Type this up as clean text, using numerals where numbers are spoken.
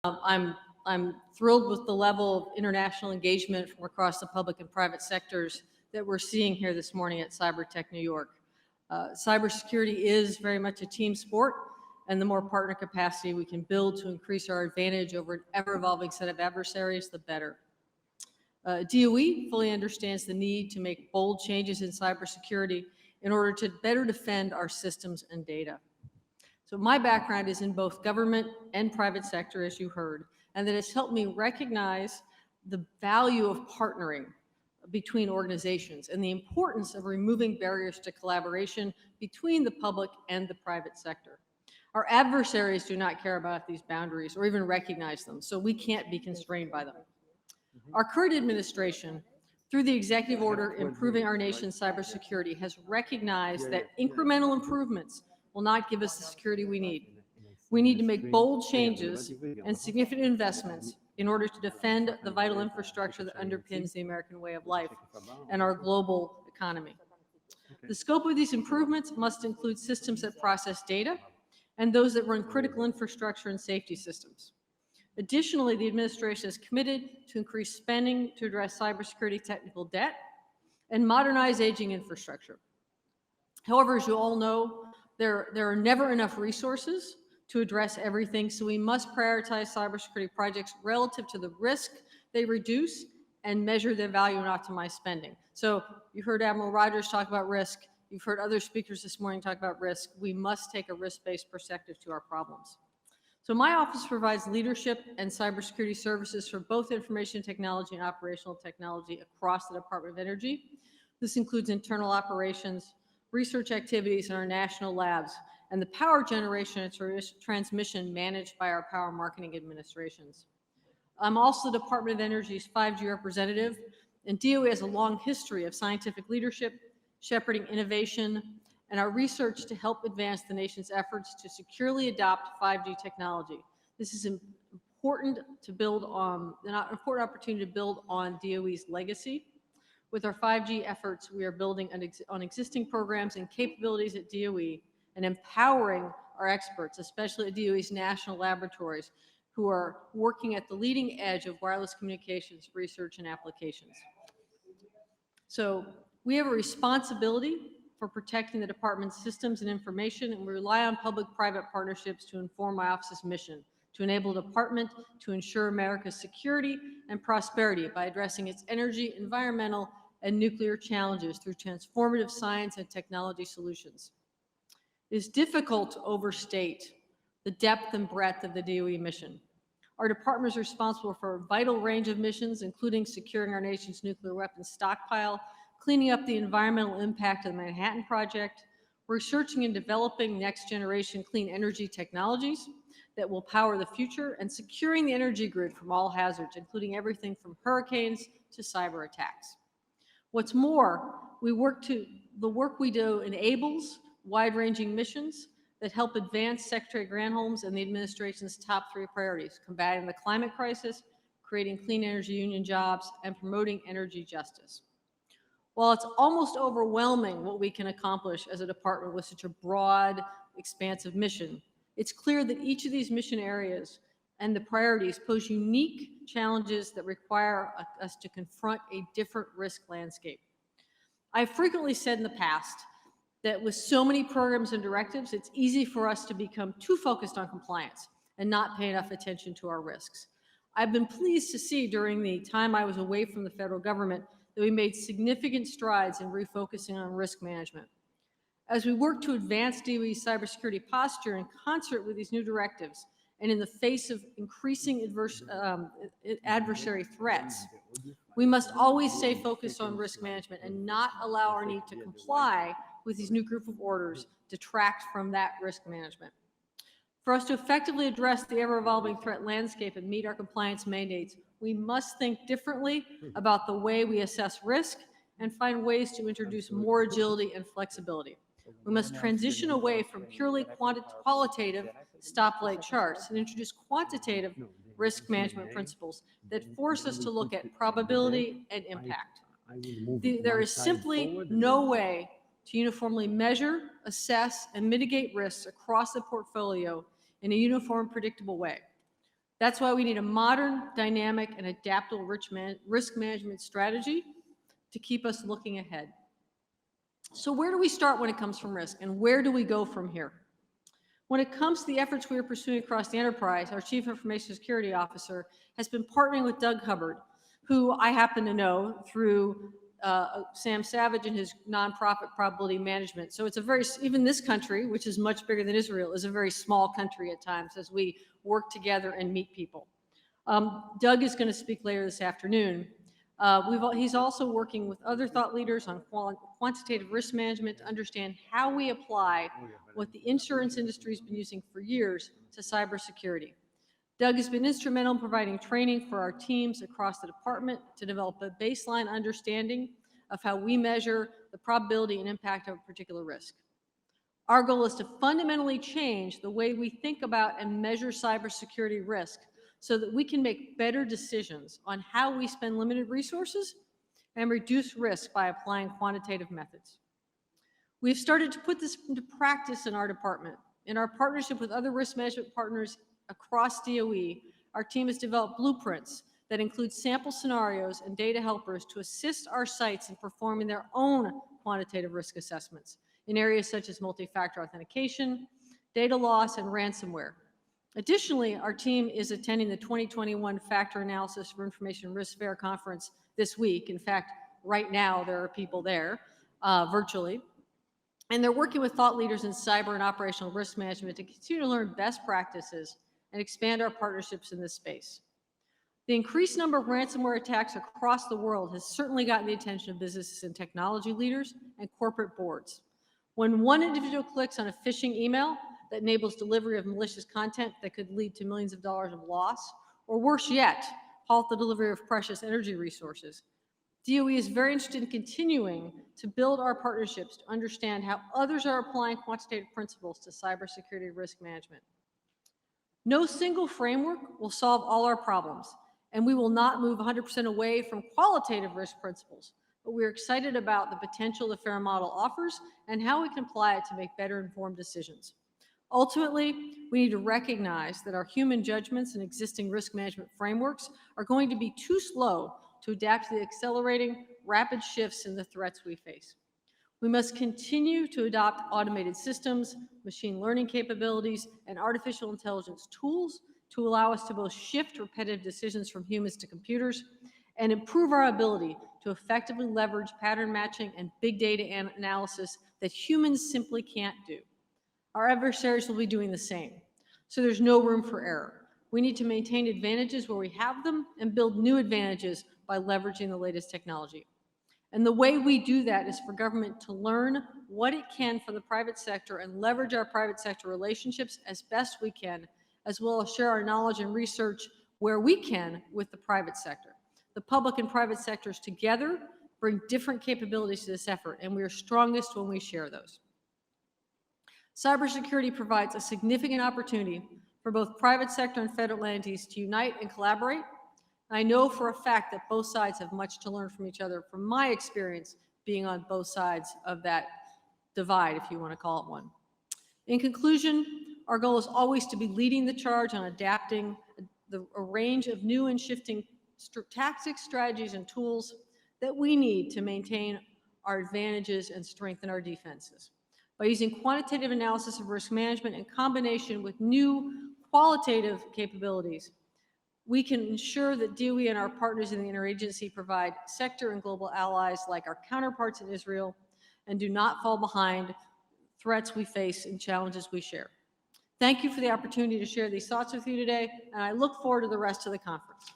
I'm thrilled with the level of international engagement from across the public and private sectors that we're seeing here this morning at CyberTech New York. Cybersecurity is very much a team sport, and the more partner capacity we can build to increase our advantage over an ever-evolving set of adversaries, the better. DOE fully understands the need to make bold changes in cybersecurity in order to better defend our systems and data. So my background is in both government and private sector, as you heard, and that has helped me recognize the value of partnering between organizations and the importance of removing barriers to collaboration between the public and the private sector. Our adversaries do not care about these boundaries or even recognize them, so we can't be constrained by them. Our current administration, through the executive order improving our nation's cybersecurity, has recognized that incremental improvements will not give us the security we need. We need to make bold changes and significant investments in order to defend the vital infrastructure that underpins the American way of life and our global economy. The scope of these improvements must include systems that process data and those that run critical infrastructure and safety systems. Additionally, the administration is committed to increase spending to address cybersecurity technical debt and modernize aging infrastructure. However, as you all know, there are never enough resources to address everything, so we must prioritize cybersecurity projects relative to the risk they reduce and measure their value and optimize spending. So you heard Admiral Rogers talk about risk. You've heard other speakers this morning talk about risk. We must take a risk-based perspective to our problems. So my office provides leadership and cybersecurity services for both information technology and operational technology across the Department of Energy. This includes internal operations, research activities in our national labs, and the power generation and transmission managed by our power marketing administrations. I'm also the Department of Energy's 5G representative, and DOE has a long history of scientific leadership, shepherding innovation, and our research to help advance the nation's efforts to securely adopt 5G technology. This is important to build on, an important opportunity to build on DOE's legacy. With our 5G efforts, we are building on existing programs and capabilities at DOE and empowering our experts, especially at DOE's national laboratories, who are working at the leading edge of wireless communications research and applications. So we have a responsibility for protecting the department's systems and information, and we rely on public-private partnerships to inform my office's mission, to enable the department to ensure America's security and prosperity by addressing its energy, environmental, and nuclear challenges through transformative science and technology solutions. It is difficult to overstate the depth and breadth of the DOE mission. Our department is responsible for a vital range of missions, including securing our nation's nuclear weapons stockpile, cleaning up the environmental impact of the Manhattan Project, researching and developing next-generation clean energy technologies that will power the future, and securing the energy grid from all hazards, including everything from hurricanes to cyber attacks. What's more, the work we do enables wide-ranging missions that help advance Secretary Granholm's and the administration's top 3 priorities: combating the climate crisis, creating clean energy union jobs, and promoting energy justice. While it's almost overwhelming what we can accomplish as a department with such a broad, expansive mission, it's clear that each of these mission areas and the priorities pose unique challenges that require us to confront a different risk landscape. I've frequently said in the past that with so many programs and directives, it's easy for us to become too focused on compliance and not pay enough attention to our risks. I've been pleased to see during the time I was away from the federal government that we made significant strides in refocusing on risk management. As we work to advance DOE's cybersecurity posture in concert with these new directives, and in the face of increasing adversary threats, we must always stay focused on risk management and not allow our need to comply with these new group of orders detract from that risk management. For us to effectively address the ever-evolving threat landscape and meet our compliance mandates, we must think differently about the way we assess risk and find ways to introduce more agility and flexibility. We must transition away from purely qualitative stoplight charts and introduce quantitative risk management principles that force us to look at probability and impact. There is simply no way to uniformly measure, assess, and mitigate risks across the portfolio in a uniform, predictable way. That's why we need a modern, dynamic, and adaptable risk management strategy to keep us looking ahead. So where do we start when it comes from risk, and where do we go from here? When it comes to the efforts we are pursuing across the enterprise, our Chief Information Security Officer has been partnering with Doug Hubbard, who I happen to know through Sam Savage and his nonprofit Probability Management. So it's a very, even this country, which is much bigger than Israel, is a very small country at times as we work together and meet people. Doug is going to speak later this afternoon. He's also working with other thought leaders on quantitative risk management to understand how we apply what the insurance industry has been using for years to cybersecurity. Doug has been instrumental in providing training for our teams across the department to develop a baseline understanding of how we measure the probability and impact of a particular risk. Our goal is to fundamentally change the way we think about and measure cybersecurity risk so that we can make better decisions on how we spend limited resources and reduce risk by applying quantitative methods. We've started to put this into practice in our department. In our partnership with other risk management partners across DOE, our team has developed blueprints that include sample scenarios and data helpers to assist our sites in performing their own quantitative risk assessments in areas such as multi-factor authentication, data loss, and ransomware. Additionally, our team is attending the 2021 Factor Analysis for Information Risk Fair Conference this week. In fact, right now there are people there virtually. And they're working with thought leaders in cyber and operational risk management to continue to learn best practices and expand our partnerships in this space. The increased number of ransomware attacks across the world has certainly gotten the attention of businesses and technology leaders and corporate boards. When one individual clicks on a phishing email that enables delivery of malicious content that could lead to millions of dollars of loss, or worse yet, halt the delivery of precious energy resources, DOE is very interested in continuing to build our partnerships to understand how others are applying quantitative principles to cybersecurity risk management. No single framework will solve all our problems, and we will not move 100% away from qualitative risk principles, but we're excited about the potential the FAIR model offers and how we can apply it to make better informed decisions. Ultimately, we need to recognize that our human judgments and existing risk management frameworks are going to be too slow to adapt to the accelerating, rapid shifts in the threats we face. We must continue to adopt automated systems, machine learning capabilities, and artificial intelligence tools to allow us to both shift repetitive decisions from humans to computers and improve our ability to effectively leverage pattern matching and big data analysis that humans simply can't do. Our adversaries will be doing the same, so there's no room for error. We need to maintain advantages where we have them and build new advantages by leveraging the latest technology. And the way we do that is for government to learn what it can from the private sector and leverage our private sector relationships as best we can, as well as share our knowledge and research where we can with the private sector. The public and private sectors together bring different capabilities to this effort, and we are strongest when we share those. Cybersecurity provides a significant opportunity for both private sector and federal entities to unite and collaborate. I know for a fact that both sides have much to learn from each other from my experience being on both sides of that divide, if you want to call it one. In conclusion, our goal is always to be leading the charge on adapting a range of new and shifting tactics, strategies, and tools that we need to maintain our advantages and strengthen our defenses. By using quantitative analysis of risk management in combination with new qualitative capabilities, we can ensure that DOE and our partners in the interagency provide sector and global allies like our counterparts in Israel and do not fall behind threats we face and challenges we share. Thank you for the opportunity to share these thoughts with you today, and I look forward to the rest of the conference.